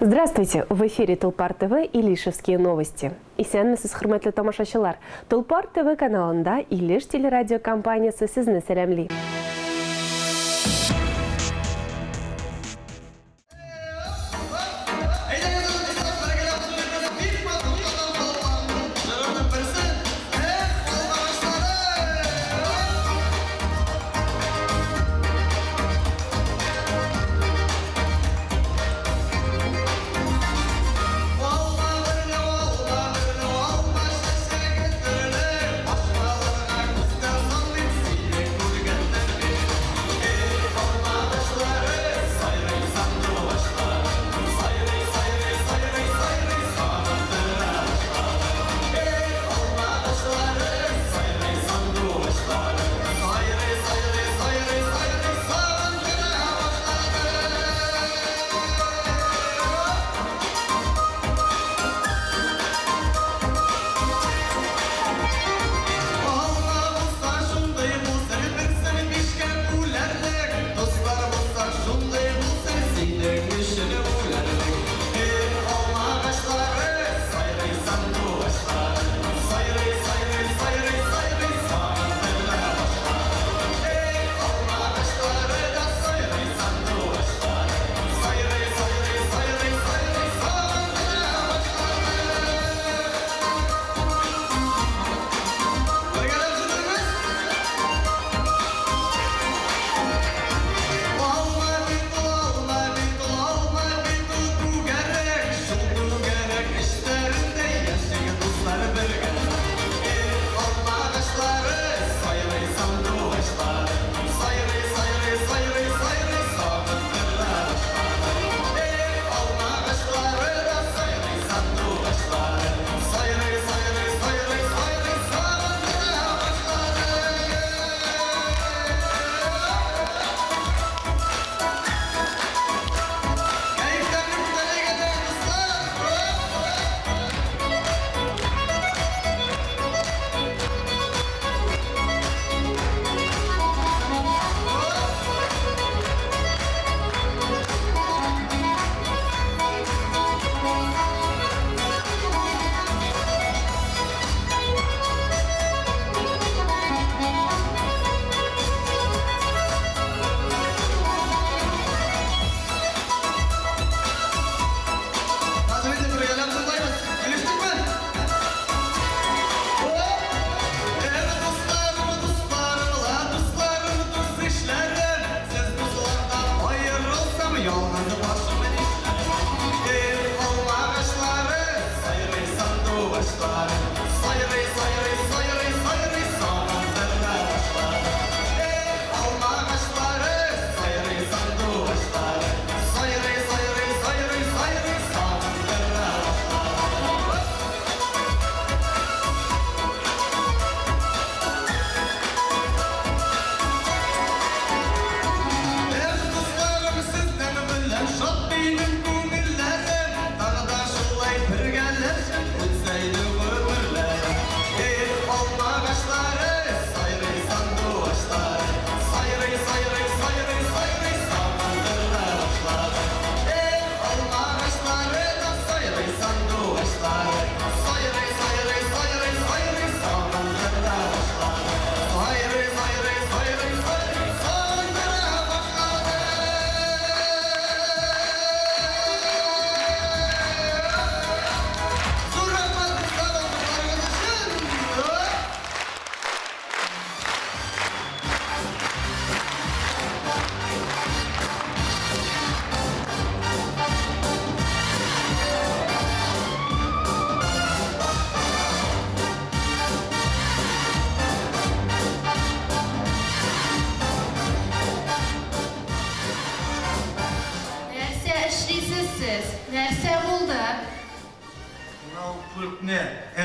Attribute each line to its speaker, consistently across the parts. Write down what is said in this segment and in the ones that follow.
Speaker 1: Здравствуйте! В эфире Тулпар ТВ и Илишевские новости. Исәнмесез, хөрмәтле тамашачылар. Тулпар ТВ каналында Илеш телерадиокомпаниясы сезне сәламли.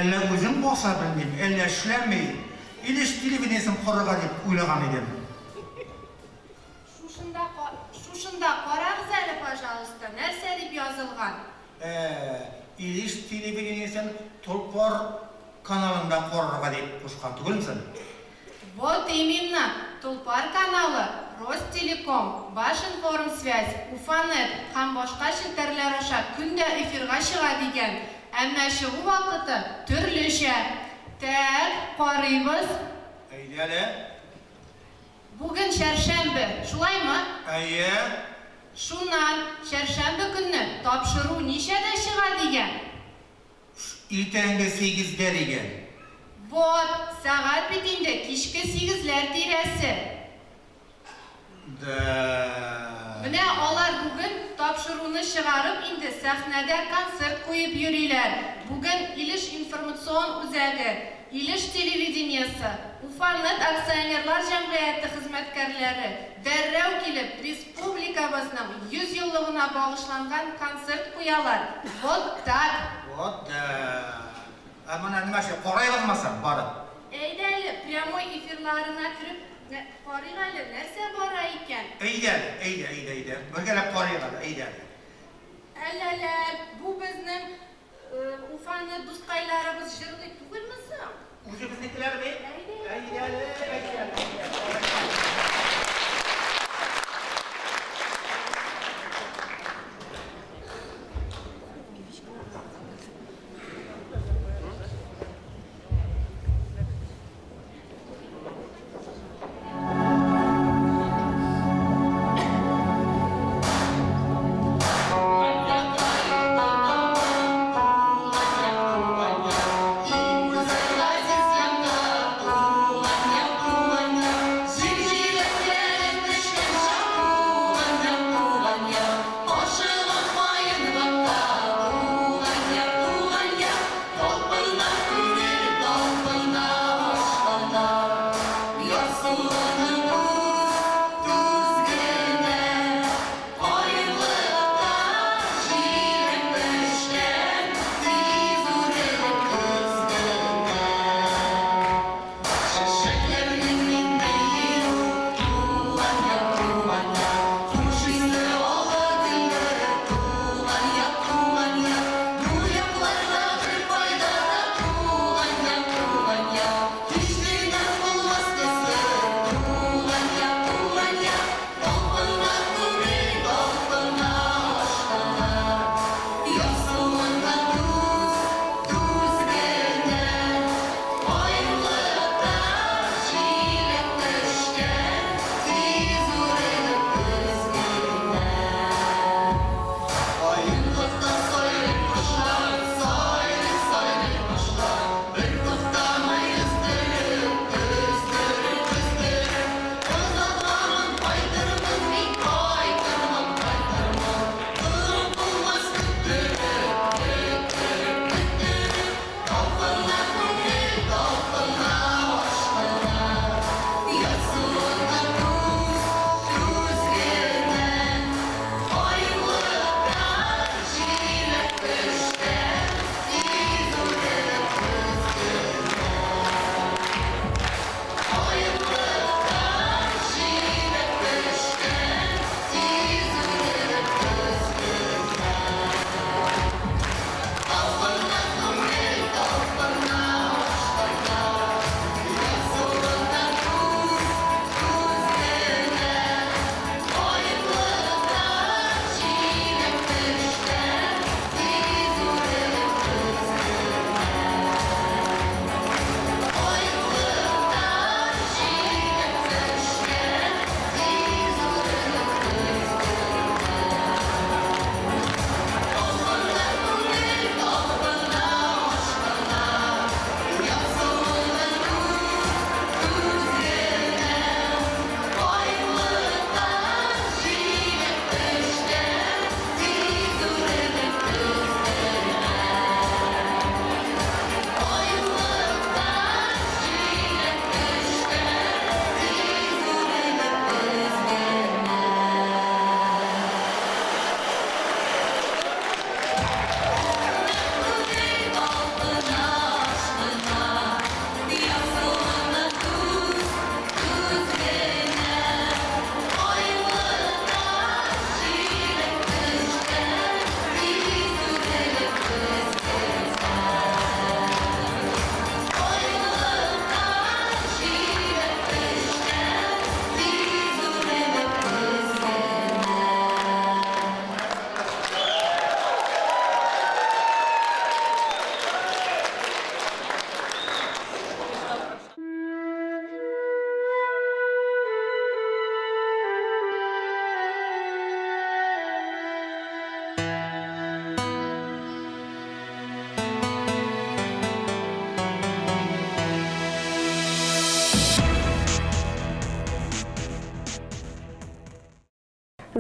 Speaker 2: Әллә үзім баса білмейм, әллә эшләмей, Илеш телевидениесін қорыға деп ойлаған едім.
Speaker 3: Шушында қараңыз әлі, пожалуйста, нәрсе деп жазылған?
Speaker 2: Илеш телевидениесін Тулпар каналында қорыға деп қосқан түгілмісің?
Speaker 3: Вот именно, Тулпар каналы Ростелеком, Башинформсвязь, Уфанет һәм башка челтәрләр аша көндә эфирга чыга дигән. Әмма чыгу вакыты төрлечә. Так, карыйбыз.
Speaker 2: Әйдәле.
Speaker 3: Бүген чәршәмбе, шулаймы?
Speaker 2: Әйе.
Speaker 3: Шуннан чәршәмбе көнне тапшыру ничәдә чыга дигән?
Speaker 2: Иртәнге 8-дә дигән.
Speaker 3: Вот, сәгать бит инде кичке 8-ләр тирәсе. Менә алар бүген тапшыруны чыгарып инде сәхнәдә концерт куеп йөриләр. Бүген Илеш информацион үзәге, Илеш телевидениесе, Уфанет акционерлар җәмгыяте хезмәткәрләре дәррәү килеп республикабызның 100 еллыгына багышланган концерт куялар. Вот так.
Speaker 2: Вот Амана нәмәшә карайгызмасан барып.
Speaker 3: Әйдәле, прямой эфирларына кереп, карыйк әле, нәрсә бара икән?
Speaker 2: Әйдә. Бергәләп карыйк әле, әйдә.
Speaker 3: Әллә, бу безнең Уфаны дускайларыбыз җырлый түгелме соң?
Speaker 2: Үзебезнекеләр бит. Әйдәле.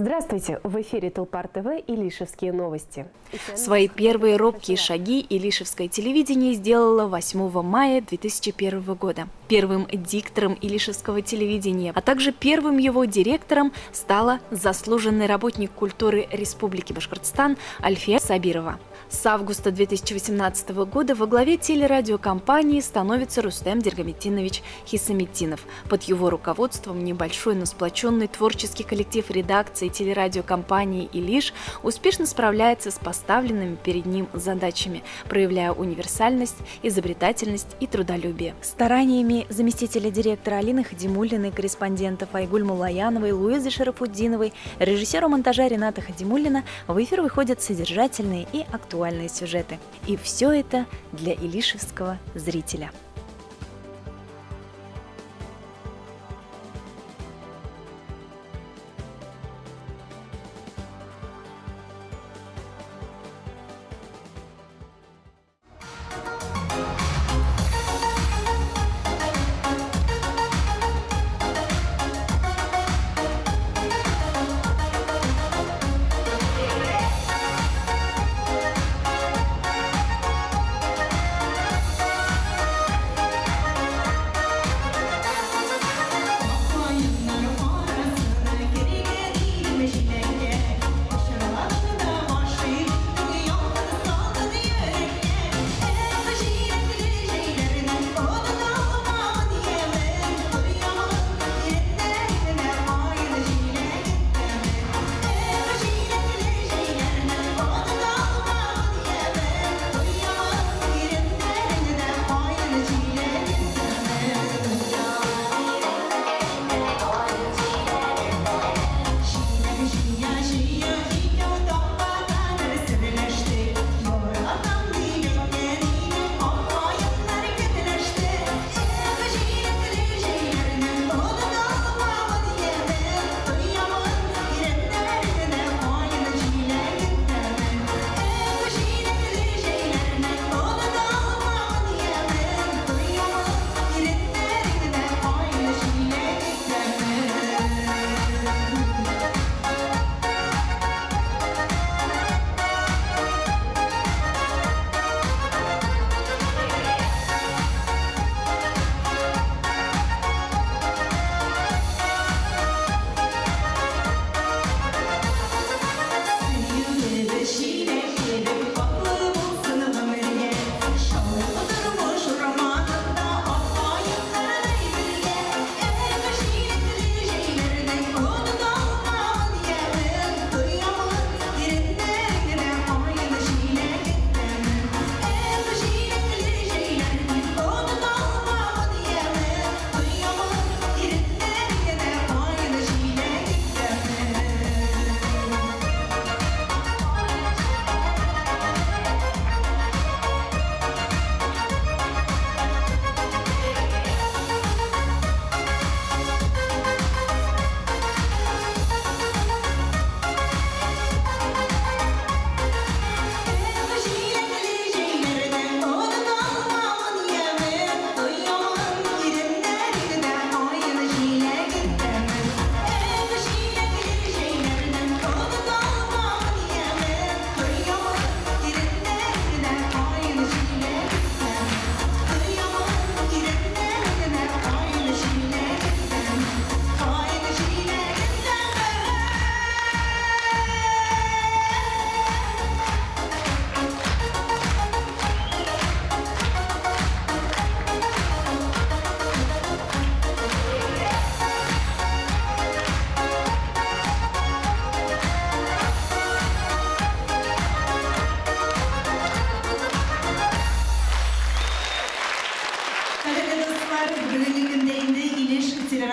Speaker 1: Здравствуйте! В эфире Тулпар ТВ и Илишевские новости.
Speaker 4: Свои первые робкие шаги Илишевское телевидение сделало 8 мая 2001 года. Первым диктором Илишевского телевидения, а также первым его директором стала заслуженный работник культуры Республики Башкортостан Альфия Сабирова. С августа 2018 года во главе телерадиокомпании становится Рустем Дергаметтинович Хисаметтинов. Под его руководством небольшой, но сплоченный творческий коллектив редакции телерадиокомпании «Илиш» успешно справляется с поставленными перед ним задачами, проявляя универсальность, изобретательность и трудолюбие. Стараниями заместителя директора Алины Хадимуллиной, корреспондентов Айгуль Мулаяновой, Луизы Шарафуддиновой, режиссера монтажа Рената Хадимуллина в эфир выходят содержательные и актуальные сюжеты. И все это для илишевского зрителя.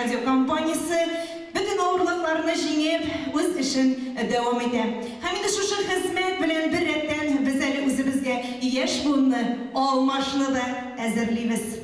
Speaker 5: Radiokompaniyası bütün ağırlıklarını jingip öz işin devam ede. Hem de şu hizmet bilen bir retten bizleri özümüzge yaş bunu almaşlı da hazırlayız.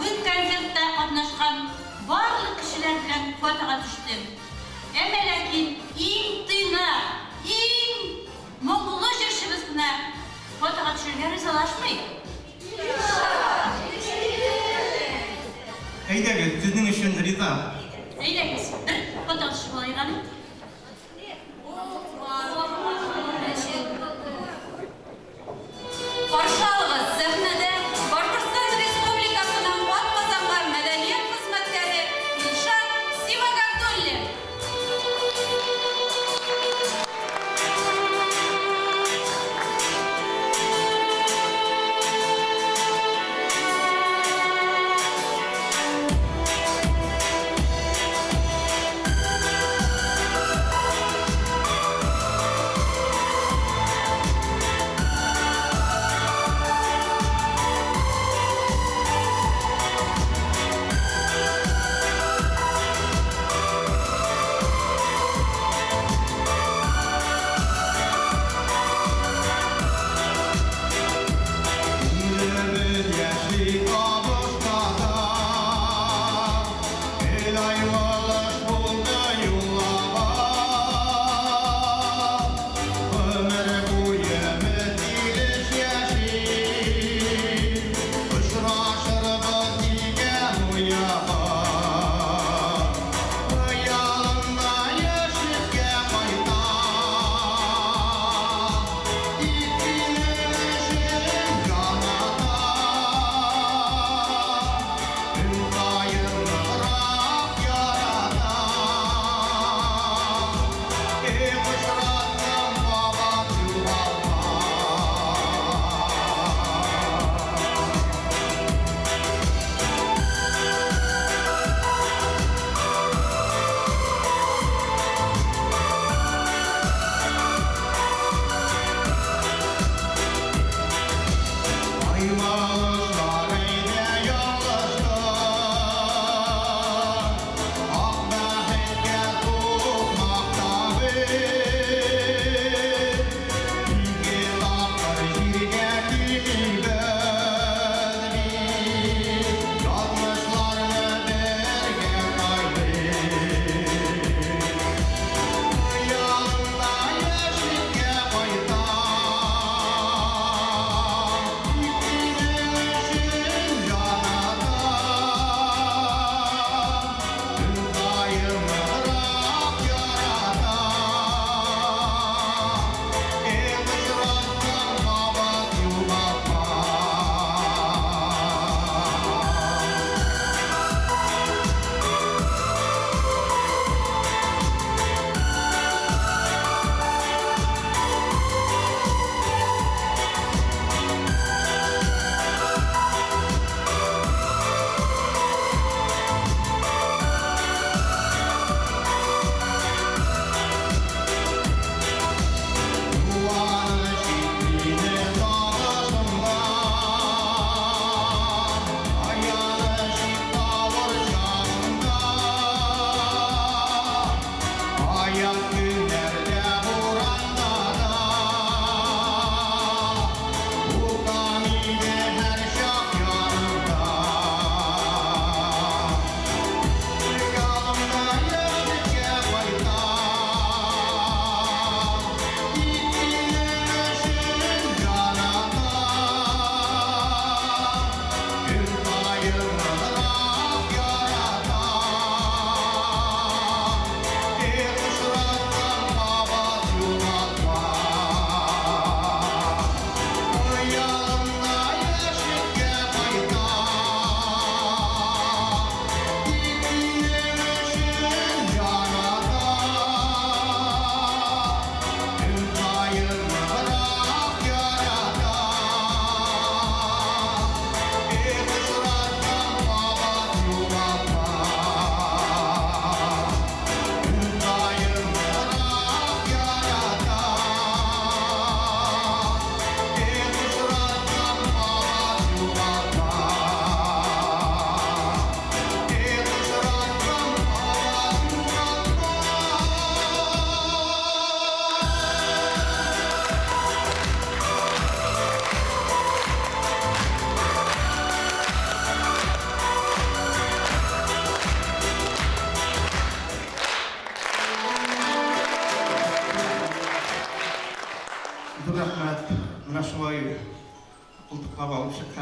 Speaker 6: Бүгін концертта катнашкан барлык кишилер белән фотога төштем. Әмма ләкин иң тыйна, иң моңлы җырчыбыз гына фотога төшәргә ризалашмый.
Speaker 2: Әйдәгез, сезнең өчен риза.
Speaker 6: Әйдәгез, бер фото төшеп алайык аны. Каршы алыгыз, сәхнәдә Башкортстан Республикасының атказанган мәдәният хезмәткәре Илшат Сибагатуллин.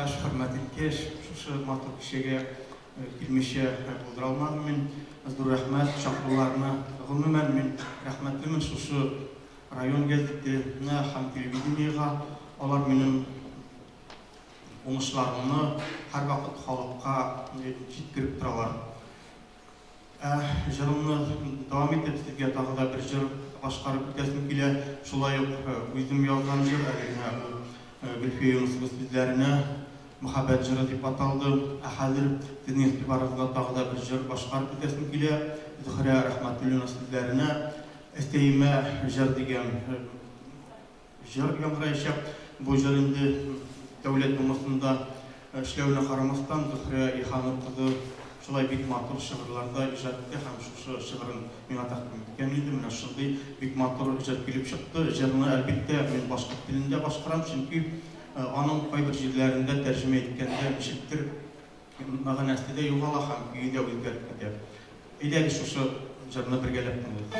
Speaker 2: хәш хөрмәтле кеш, шушы матур кешегә килмешә булдыра алмадым мин. Зур рәхмәт чакыруларына. Гомумән мин рәхмәтлемен шушы район гәзитенә һәм телевидениегә. Алар минем уңышларымны һәрвакыт халыкка җиткереп торалар. Җырымны дәвам итеп сезгә тагы да бер җыр башкарып үтәсем килә. Шулай ук үзем язган җыр, Гөлфия Юнусова сүзләренә Мөхәббәт җыры дип аталды. Хәзер сезнең игътибарыгызга тагы да бер җыр башкарып үтәсем килә. Зөһрә Рәхмәтуллина сүзләренә Әстәймә җыр дигән җыр яңгыраячак. Бу җыр инде Дәүләт Думасында эшләүенә карамастан Зөһрә Иханов кызы шулай бик матур шигырьләрдә иҗат итте һәм шушы шигырен миңа тәкъдим иткән иде. Менә шундый бик матур иҗат килеп чыкты. Җырны әлбәттә мин башка телендә башкарам, чөнки аның кайбер җирләрендә тәрҗемә иткәндә ничектер мәгънәсе дә югала һәм көе дә үзгәреп китә. Әйдәгез шушы җырны бергәләп тыңлыйк.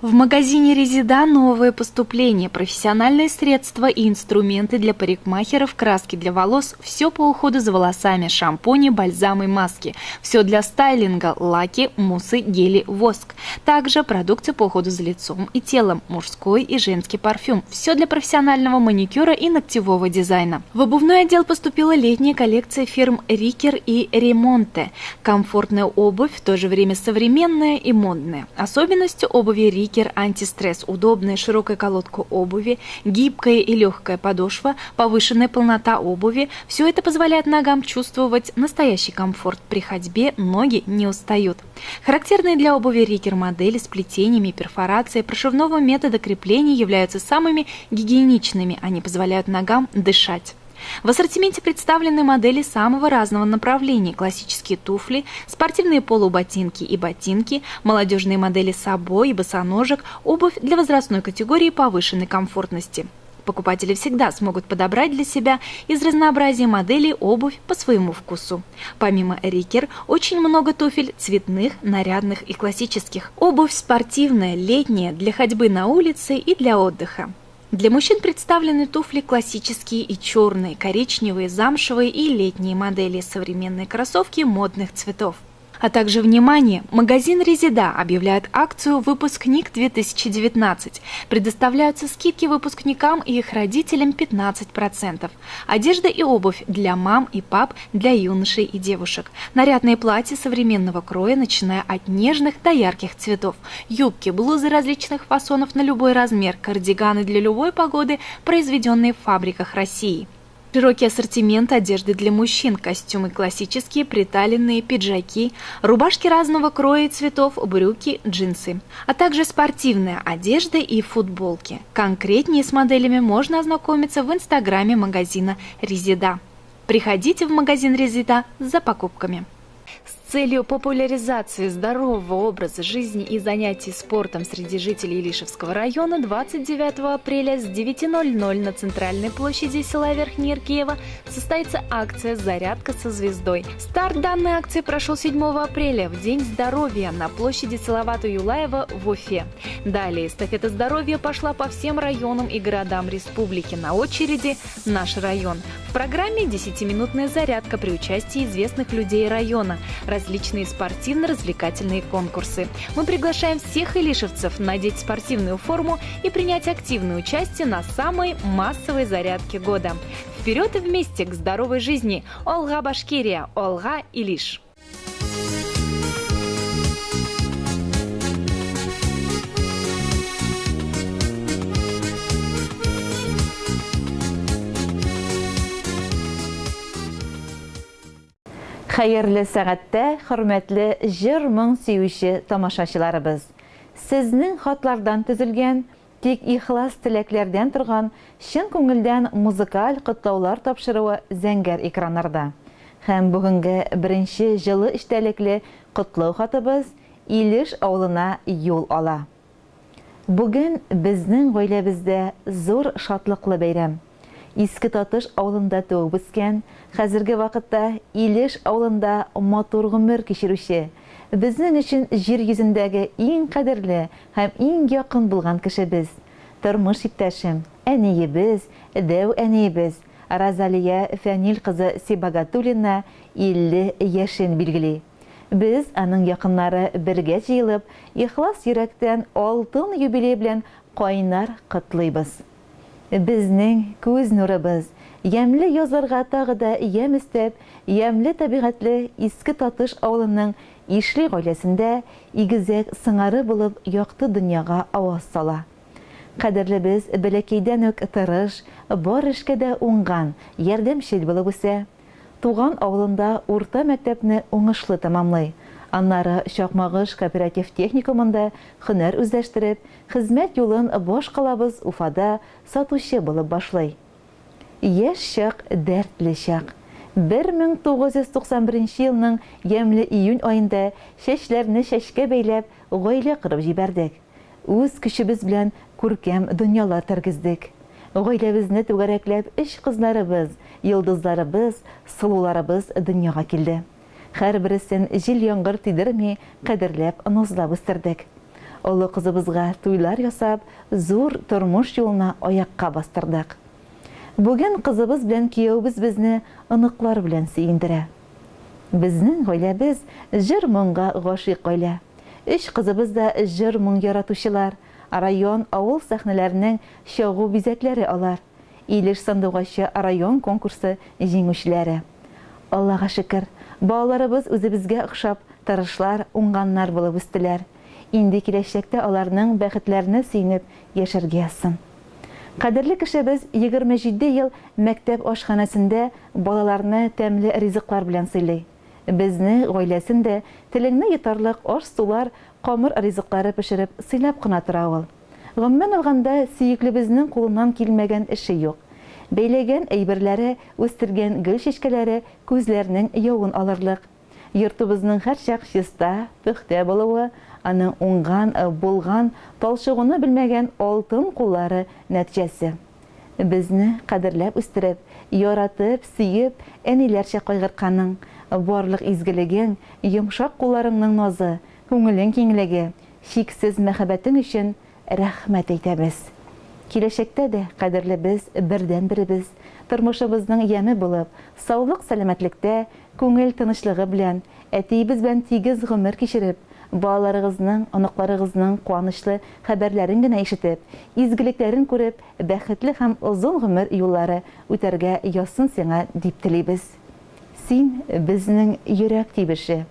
Speaker 4: В магазине «Резида» новые поступления, профессиональные средства и инструменты для парикмахеров, краски для волос, все по уходу за волосами, шампуни, бальзамы, маски. Все для стайлинга, лаки, муссы, гели, воск. Также продукция по уходу за лицом и телом, мужской и женский парфюм. Все для профессионального маникюра и ногтевого дизайна. В обувной отдел поступила летняя коллекция фирм «Рикер» и «Ремонте». Комфортная обувь, в то же время современная и модная. Особенностью обуви «Рикер» антистресс, удобная широкая колодка обуви, гибкая и легкая подошва, повышенная полнота обуви. Все это позволяет ногам чувствовать настоящий комфорт. При ходьбе ноги не устают. Характерные для обуви «Рикер» модели с плетениями, перфорацией, прошивного метода крепления являются самыми гигиеничными. Они позволяют ногам дышать. В ассортименте представлены модели самого разного направления: классические туфли, спортивные полуботинки и ботинки, молодежные модели сабо и босоножек, обувь для возрастной категории повышенной комфортности. Покупатели всегда смогут подобрать для себя из разнообразия моделей обувь по своему вкусу. Помимо «Рикер» очень много туфель цветных, нарядных и классических. Обувь спортивная, летняя, для ходьбы на улице и для отдыха. Для мужчин представлены туфли классические и черные, коричневые, замшевые и летние модели, современные кроссовки модных цветов. А также, внимание, магазин «Резида» объявляет акцию «Выпускник-2019». Предоставляются скидки выпускникам и их родителям 15%. Одежда и обувь для мам и пап, для юношей и девушек. Нарядные платья современного кроя, начиная от нежных до ярких цветов. Юбки, блузы различных фасонов на любой размер, кардиганы для любой погоды, произведенные в фабриках России. Широкий ассортимент одежды для мужчин, костюмы классические, приталенные, пиджаки, рубашки разного кроя и цветов, брюки, джинсы, а также спортивная одежда и футболки. Конкретнее с моделями можно ознакомиться в инстаграме магазина «Резида». Приходите в магазин «Резида» за покупками. С целью популяризации здорового образа жизни и занятий спортом среди жителей Илишевского района 29 апреля с 9:00 на центральной площади села Верхний Иркиево состоится акция «Зарядка со звездой». Старт данной акции прошел 7 апреля, в День здоровья, на площади Салавата Юлаева в Уфе. Далее эстафета здоровья пошла по всем районам и городам республики. На очереди наш район. В программе 10-минутная зарядка при участии известных людей района, различные спортивно-развлекательные конкурсы. Мы приглашаем всех илишевцев надеть спортивную форму и принять активное участие на самой массовой зарядке года. Вперед и вместе к здоровой жизни! Олга Башкирия, Олга Илиш.
Speaker 7: Xeyirli сәгатьтә, хөрмәтле җыр-моң сөюче тамашачыларыбыз. Сезнең хатлардан төзелгән, тик ихлас теләкләрдән торган, чын күңелдән музыкаль котлаулар тапшыруы зәңгәр экраннарда. Һәм бүгенге беренче җылы эчтәлекле котлау хатыбыз Илеш авылына юл ала. Бүген безнең гаиләбездә зур шатлыклы бәйрәм. Иске Татыш авылында туып үскән, хәзерге вакытта Илеш авылында матур гомер кичерүче, безнең өчен җир йөзендәге иң кадерле һәм иң якын булган кешебез, тормыш иптәшем, әниебез, дәү әниебез Розалия Фәнил кызы Сибагатуллина 50 яшен билгели. Без аның якыннары бергә җыелып, ихлас йөрәктән алтын юбилей белән кайнар котлыйбыз. Безнең күз нурыбыз, ямьле язарга тагы да ям истәп, ямьле табигатьле Иске Татыш авылының Ишле гаиләсендә игезәк сыңары булып якты дөньяга аваз сала. Кадерлебез бәләкәйдән үк тырыш, бар эшкә дә уңган, ярдәмчел булып үсә. Туган авылында урта мәктәпне уңышлы тәмамлый. Аннары Чакмагыш кооператив техникумында һөнәр үзләштереп, хезмәт юлын баш калабыз Уфада сатучы булып башлый. Яшь чак, дәртле чак. 1991 елның ямьле июнь айында чәчләрне чәчкә бәйләп, гаилә кырып җибәрдек. Үз көчебез белән күркәм дөньялар тергездек. Гаиләбезне түгәрәкләп 3 кызларыбыз, йолдызларыбыз, сылуларыбыз дөньяга килде. Һәр берсен җил яңгыр тидерми, кадерләп, назлап үстердек. Олы кызыбызга туйлар ясап, зур тормыш юлына аякка бастырдык. Бүген кызыбыз белән кияүбез безне оныклар белән сөендерә. Безнең гаиләбез җыр-моңга гашыйк гаилә. 3 кызыбыз да җыр-моң яратучылар. Район, авыл сәхнәләренең чыгу бизәкләре алар. Илеш сандугачы район конкурсы җиңүчеләре. Аллага шөкер, балаларыбыз үзебезгә охшап, тырышлар, уңганнар булып үстеләр. Инде киләчәктә аларның бәхетләренә сөенеп яшәргә язсын. Кадерле кешебез 27 ел мәктәп ашханасында балаларны тәмле ризыклар белән сыйлый. Безне гаиләсендә телеңне йотарлык аш-сулар, камыр ризыклары пешереп сыйлап кына тора ул. Гомумән алганда, сөеклебезнең кулыннан килмәгән эше юк. Бәйләгән әйберләре, үстергән гөл чәчкәләре күзләрнең явын алырлык. Йортыбызның һәр чак чиста, пөхтә булуы, аның уңган, булган, талчыгуны белмәгән алтын куллары нәтиҗәсе. Безне кадерләп үстереп, яратып, сөеп, әниләрчә кайгыртканың, барлык изгелегең, йомшак кулларыңның назы, күңелең киңлеге, шиксез мәхәббәтең өчен рәхмәт әйтәбез. Киләчәктә дә кадерле без бердән-беребез, тормышыбызның яме булып, саулык сәламәтлектә, күңел тынычлыгы белән, әтиебез белән тигез гомер кичереп, балаларыгызның, оныкларыгызның куанычлы хәбәрләрен генә ишетеп, изгелекләрен күреп, бәхетле һәм озын гомер юллары үтәргә язсын сиңа дип телибез. Син безнең йөрәк тибеше,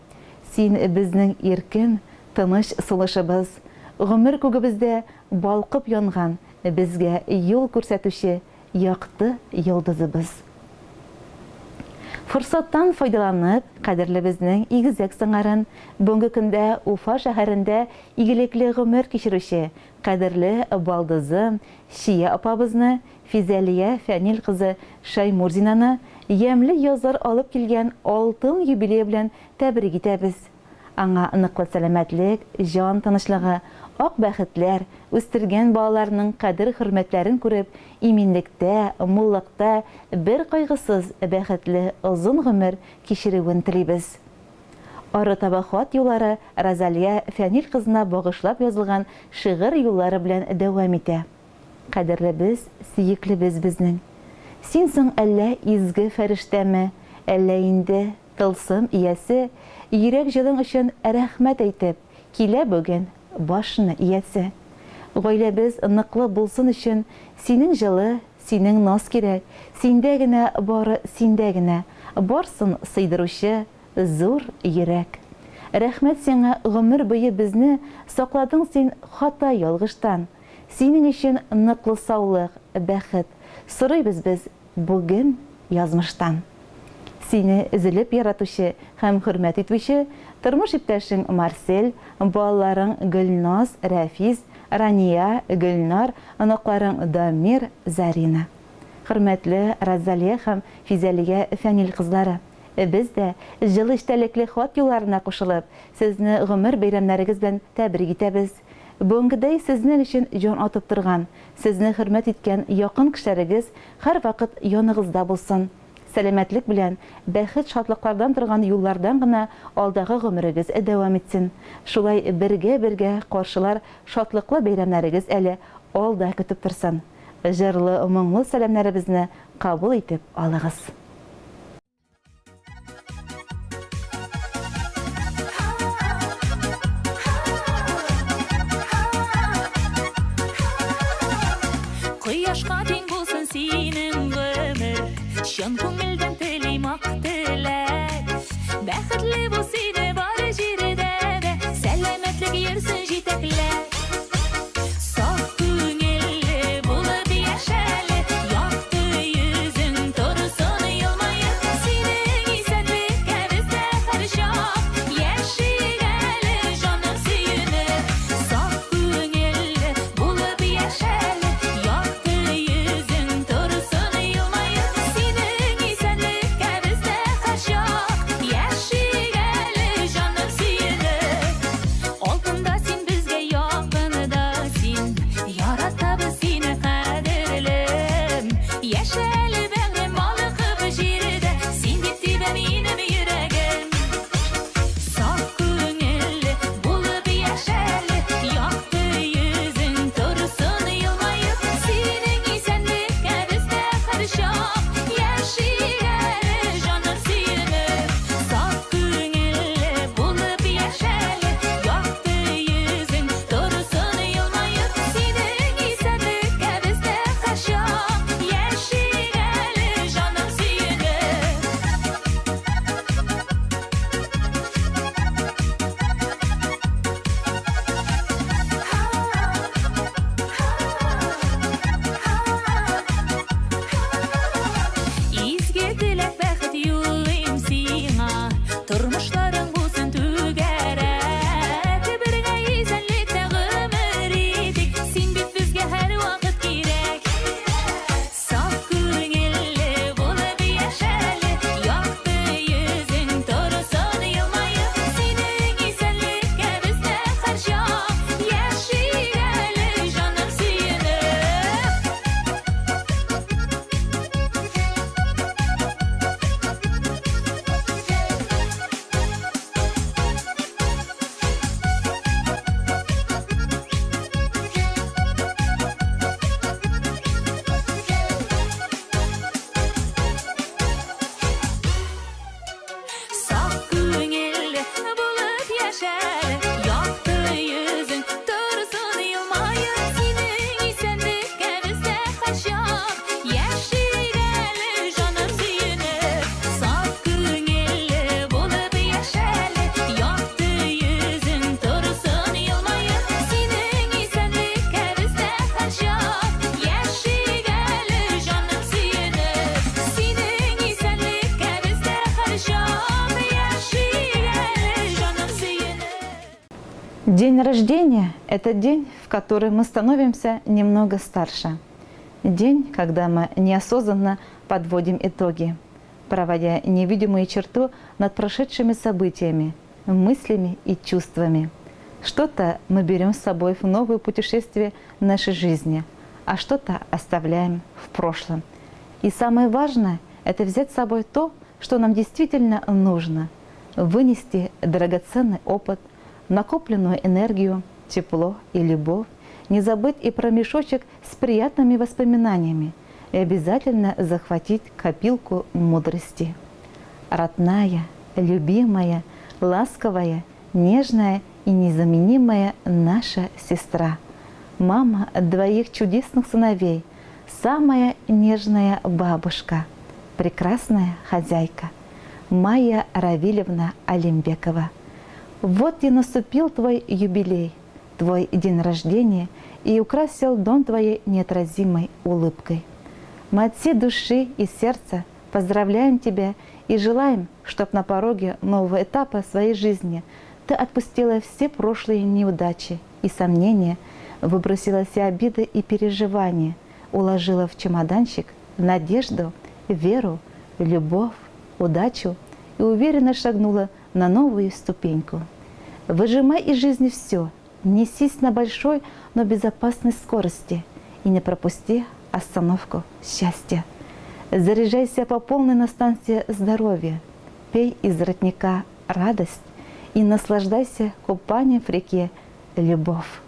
Speaker 7: син безнең иркен, тыныч сулышыбыз, гомер күгебездә балкып янган, безгә юл күрсәтүче якты йолдызыбыз. Форсаттан файдаланып, кадерле безнең игезәк сыңарын, бүгенге көндә Уфа шәһәрендә игелекле гомер кичерүче, кадерле балдызым Шия апабызны, Физалия Фәнил кызы Шаймурзинаны, ямьле язар алып килгән алтын юбилей белән тәбрик итәбез. Аңа ныклы сәламәтлек, җан тынычлыгы, ак бәхетләр, үстергән балаларның кадер-хөрмәтләрен күреп, иминлектә, муллыкта бер кайгысыз бәхетле озын гомер кичерүен телибез. Ары таба хат юллары Розалия Фәнил кызына багышлап язылган шигырь юллары белән дәвам итә. Кадерле без, сөекле безнең. Син соң әллә изге фәрештәме, әллә инде тылсым иясе, йөрәк җылың өчен рәхмәт әйтеп, килә бүген башны иясе. Гаиләбез ныклы булсын өчен синең җылы, синең наз кирәк, синдә генә бары синдә генә, барсын сыйдыручы зур йөрәк. Рәхмәт сиңа гомер буе безне сакладың син хата ялгыштан. Синең өчен ныклы саулык, бәхет сорыйбыз без бүген язмыштан. Сине üzülеп яратучы һәм хөрмәт итүче тормыш иптәшең Марсель, балаларың Гөлназ, Рәфиз, Рания, Гөлнар, оныкларың Дамир, Зарина. Хөрмәтле Розалия һәм Физалия Фәнил кызлары, без дә җылы эчтәлекле хат юлларына кушылып, сезне гомер бәйрәмнәрегез белән тәбрик итәбез. Бүгенгедәй сезнең өчен җан атып торган, сезне хөрмәт иткән якын кешеләрегез һәр вакыт яныгызда булсын. Сәламәтлек белән, бәхет шатлыклардан торган юллардан гына алдагы гомерегез дәвам итсен. Шулай бергә каршылар шатлыклы бәйрәмнәрегез әле алда көтеп торсын. Җырлы, моңлы сәламнәребезне кабул итеп алыгыз.
Speaker 8: Кояшка тең булсын синең гомер, җан күңелдән телим ак теләк. Бәхетле бул сине бары җирдә дә, сәламәтлек йөрсен җитәкләп. Саф күңелле булып яшәле, якты йөзең торсын елмаеп. Синең исәнлеккә бездә һәр чак, яшигәле җаным сөенеп. Саф күңелле булып яшәле, якты йөзең торсын елмаеп. Синең
Speaker 7: День рождения – это день, в который мы становимся немного старше. День, когда мы неосознанно подводим итоги, проводя невидимую черту над прошедшими событиями, мыслями и чувствами. Что-то мы берем с собой в новое путешествие нашей жизни, а что-то оставляем в прошлом. И самое важное – это взять с собой то, что нам действительно нужно, вынести драгоценный опыт, накопленную энергию, тепло и любовь, не забыть и про мешочек с приятными воспоминаниями и обязательно захватить копилку мудрости. Родная, любимая, ласковая, нежная и незаменимая наша сестра, мама двоих чудесных сыновей, самая нежная бабушка, прекрасная хозяйка, Майя Равильевна Алимбекова. Вот и наступил твой юбилей, твой день рождения, и украсил дом твоей неотразимой улыбкой. Мы от всей души и сердца поздравляем тебя и желаем, чтобы на пороге нового этапа своей жизни ты отпустила все прошлые неудачи и сомнения, выбросила все обиды и переживания, уложила в чемоданчик надежду, веру, любовь, удачу и уверенно шагнула на новую ступеньку. Выжимай из жизни все, несись на большой, но безопасной скорости и не пропусти остановку счастья. Заряжайся по полной на станции здоровья, пей из родника радость и наслаждайся купанием в реке любовь.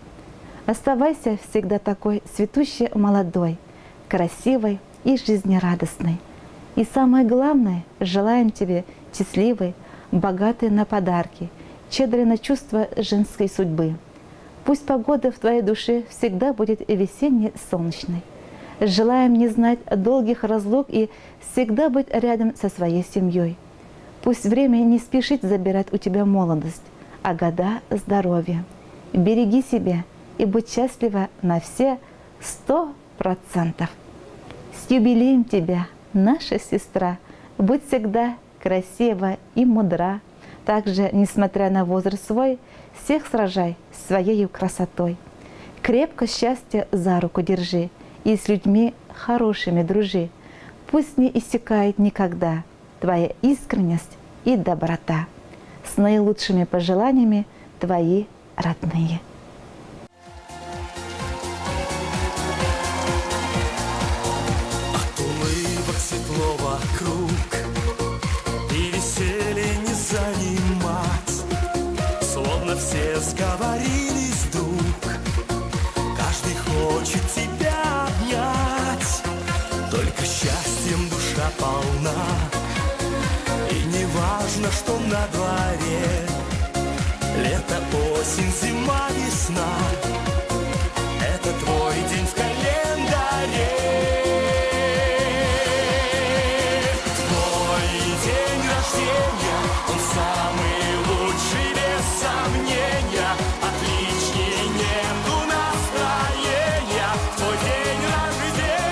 Speaker 7: Оставайся всегда такой цветущей молодой, красивой и жизнерадостной. И самое главное, желаем тебе счастливой, богатой на подарки, щедрой на чувства женской судьбы. Пусть погода в твоей душе всегда будет весенней солнечной. Желаем не знать долгих разлук и всегда быть рядом со своей семьей. Пусть время не спешит забирать у тебя молодость, а года здоровья. Береги себя и будь счастлива на все 100%. С юбилеем тебя, наша сестра! Будь всегда красива и мудра. Также, несмотря на возраст свой, всех сражай своей красотой. Крепко счастье за руку держи и с людьми хорошими дружи. Пусть не иссякает никогда твоя искренность и доброта. С наилучшими пожеланиями твои родные.
Speaker 9: От улыбок светло вокруг, и веселье не занимать. Словно все сговорились вдруг, каждый хочет тебя обнять. Только счастьем душа полна, и не важно, что на дворе. Лето, осень, зима, весна — это твой день в календаре. Твой день рождения, он самый лучший, без сомнения. Отличнее нету настроения. Твой день рождения.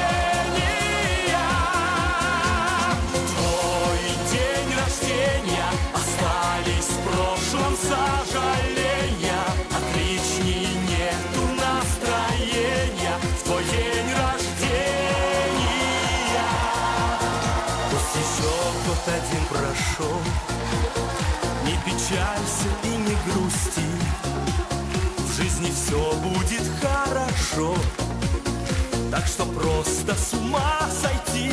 Speaker 9: Твой день рождения, остались в прошлом сожаления. Отличнее нету настроения. В твой день рождения. Пусть еще год один прошел, не печалься и не грусти, в жизни все будет хорошо. Так что просто с ума сойти,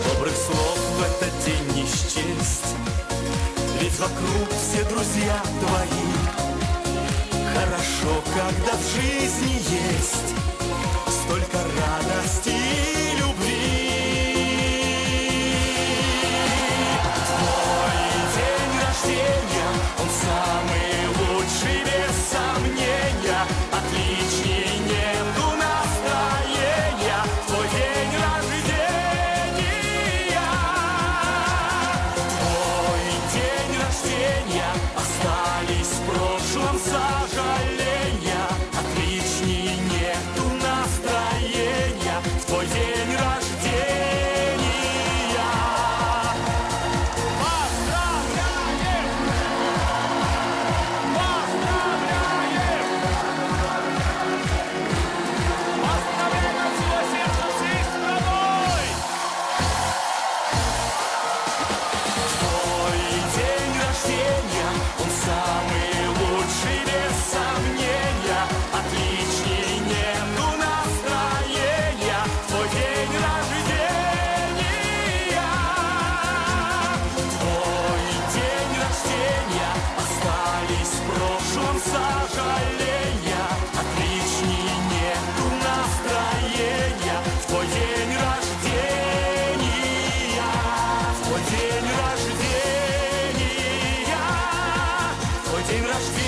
Speaker 9: добрых слов в этот день не счесть, ведь вокруг все друзья твои. Хорошо, когда в жизни есть столько радости и любви. Твой день рождения, он самый лучший, без сомнения. Отличнее нету настроения. Твой день рождения. Твой день рождения, остались в прошлом сожаления. Отличнее нету настроения. В твой день день рождения.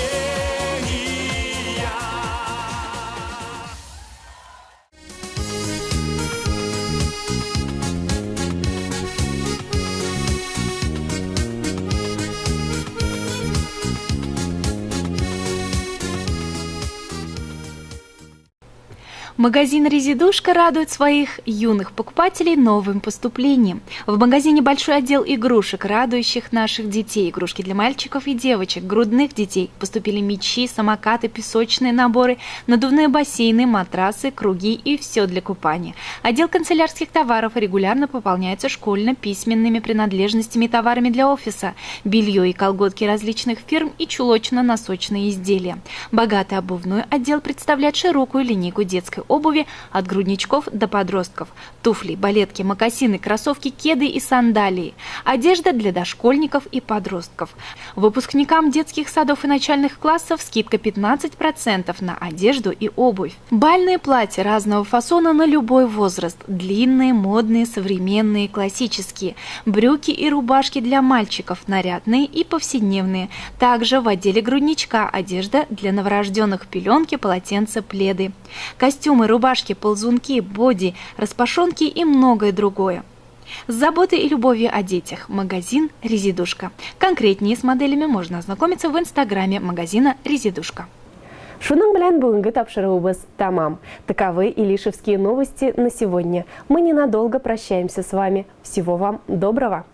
Speaker 4: Магазин «Резидушка» радует своих юных покупателей новым поступлением. В магазине большой отдел игрушек, радующих наших детей. Игрушки для мальчиков и девочек, грудных детей. Поступили мячи, самокаты, песочные наборы, надувные бассейны, матрасы, круги и все для купания. Отдел канцелярских товаров регулярно пополняется школьно-письменными принадлежностями и товарами для офиса, белье и колготки различных фирм и чулочно-носочные изделия. Богатый обувной отдел представляет широкую линейку детской обуви от грудничков до подростков. Туфли, балетки, мокасины, кроссовки, кеды и сандалии. Одежда для дошкольников и подростков. Выпускникам детских садов и начальных классов скидка 15% на одежду и обувь. Бальные платья разного фасона на любой возраст. Длинные, модные, современные, классические. Брюки и рубашки для мальчиков, нарядные и повседневные. Также в отделе грудничка одежда для новорожденных: пеленки, полотенца, пледы. Костюмы, рубашки, ползунки, боди, распашонки и многое другое. С заботой и любовью о детях. Магазин «Резидушка». Конкретнее с моделями можно ознакомиться в инстаграме магазина «Резидушка».
Speaker 1: Шуның белән бүгенге тапшыруыбыз тамам. Таковы илишевские новости на сегодня. Мы ненадолго прощаемся с вами. Всего вам доброго!